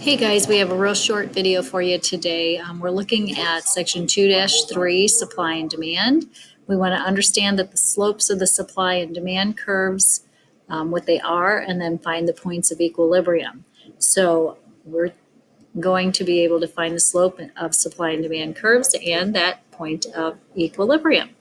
Hey guys, we have a real short video for you today. We're looking at section 2-3, supply and demand. We want to understand that the slopes of the supply and demand curves, what they are, and then find the points of equilibrium. So we're going to be able to find the slope of supply and demand curves and that point of equilibrium.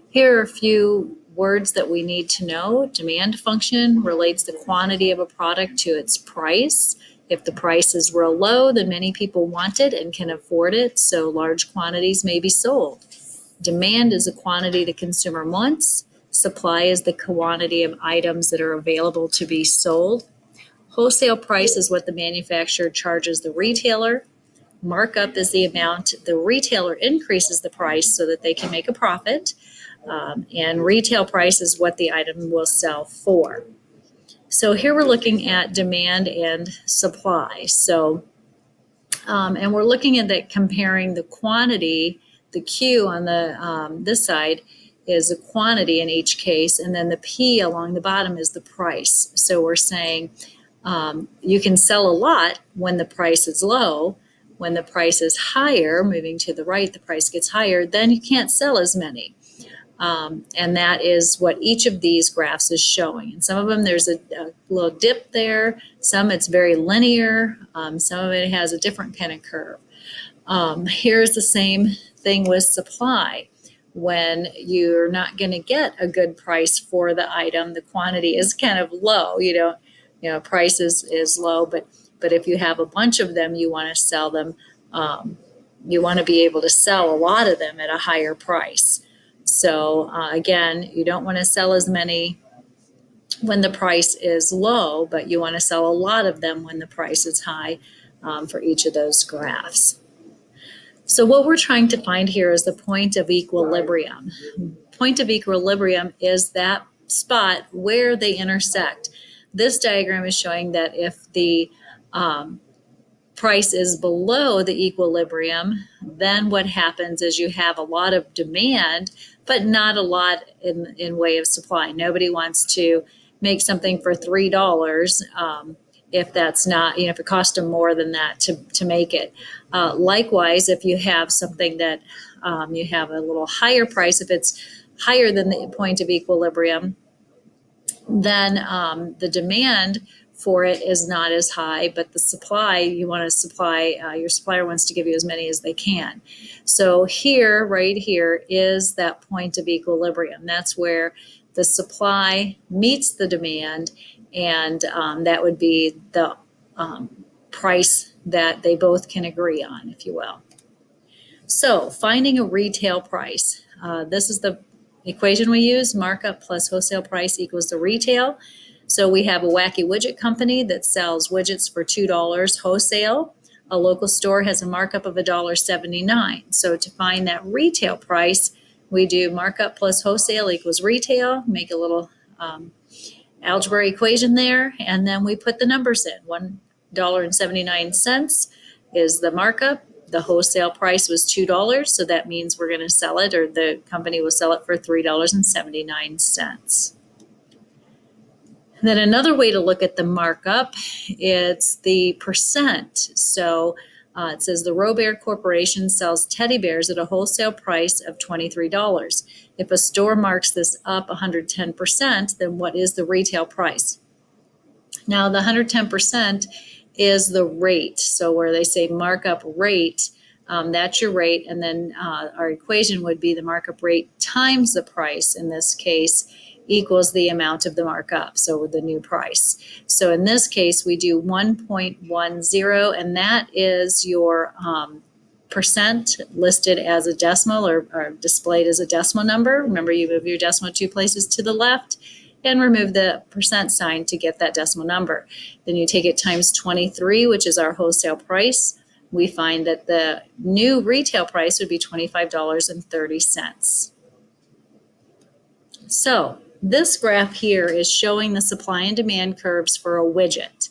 Here are a few words that we need to know. Demand function relates the quantity of a product to its price. If the price is real low, then many people want it and can afford it, so large quantities may be sold. Demand is the quantity the consumer wants. Supply is the quantity of items that are available to be sold. Wholesale price is what the manufacturer charges the retailer. Markup is the amount the retailer increases the price so that they can make a profit. And retail price is what the item will sell for. So here we're looking at demand and supply. So, and we're looking at that, comparing the quantity. The Q on the this side is the quantity in each case, and then the P along the bottom is the price. So we're saying you can sell a lot when the price is low. When the price is higher, moving to the right, the price gets higher, then you can't sell as many. And that is what each of these graphs is showing. And some of them, there's a little dip there. Some it's very linear. Some of it has a different kind of curve. Here's the same thing with supply. When you're not going to get a good price for the item, the quantity is kind of low. Price is low, but if you have a bunch of them, you want to sell them. You want to be able to sell a lot of them at a higher price. So again, you don't want to sell as many when the price is low, but you want to sell a lot of them when the price is high for each of those graphs. So what we're trying to find here is the point of equilibrium. Point of equilibrium is that spot where they intersect. This diagram is showing that if the price is below the equilibrium, then what happens is you have a lot of demand, but not a lot in way of supply. Nobody wants to make something for $3 if that's not, if it costs them more than that to make it. Likewise, if you have something that you have a little higher price, if it's higher than the point of equilibrium, then the demand for it is not as high, but the supply, you want to supply, your supplier wants to give you as many as they can. So here, right here, is that point of equilibrium. That's where the supply meets the demand, and that would be the price that they both can agree on, if you will. So finding a retail price. This is the equation we use. Markup plus wholesale price equals the retail. So we have a wacky widget company that sells widgets for $2 wholesale. A local store has a markup of $1.79. So to find that retail price, we do markup plus wholesale equals retail, make a little algebra equation there, and then we put the numbers in. $1.79 is the markup. The wholesale price was $2, so that means we're going to sell it, or the company will sell it for $3.79. Then another way to look at the markup, it's the percent. So it says the Robert Corporation sells teddy bears at a wholesale price of $23. If a store marks this up 110%, then what is the retail price? Now the 110% is the rate. So where they say markup rate, that's your rate. And then our equation would be the markup rate times the price, in this case, equals the amount of the markup, so the new price. So in this case, we do 1.10, and that is your percent listed as a decimal or displayed as a decimal number. Remember, you move your decimal 2 places to the left and remove the percent sign to get that decimal number. Then you take it times 23, which is our wholesale price. We find that the new retail price would be $25.30. So this graph here is showing the supply and demand curves for a widget.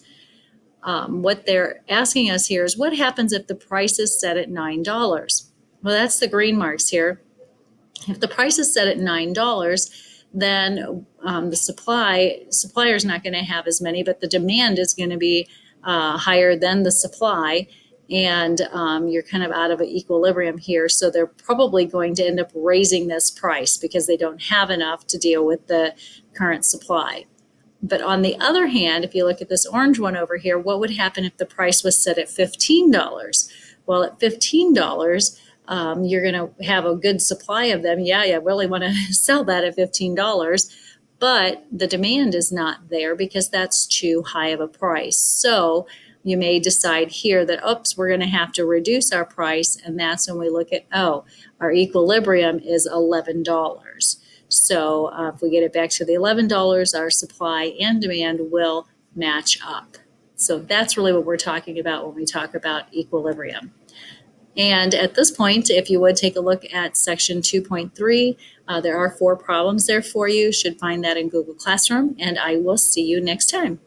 What they're asking us here is what happens if the price is set at $9? Well, that's the green marks here. If the price is set at $9, then the supplier is not going to have as many, but the demand is going to be higher than the supply, and you're kind of out of an equilibrium here. So they're probably going to end up raising this price because they don't have enough to deal with the current supply. But on the other hand, if you look at this orange one over here, what would happen if the price was set at $15? Well, at $15, you're going to have a good supply of them. Yeah, you really want to sell that at $15, but the demand is not there because that's too high of a price. So you may decide here that, oops, we're going to have to reduce our price. And that's when we look at, oh, our equilibrium is $11. So if we get it back to the $11, our supply and demand will match up. So that's really what we're talking about when we talk about equilibrium. And at this point, if you would take a look at section 2.3, there are 4 problems there for you. You should find that in Google Classroom, and I will see you next time.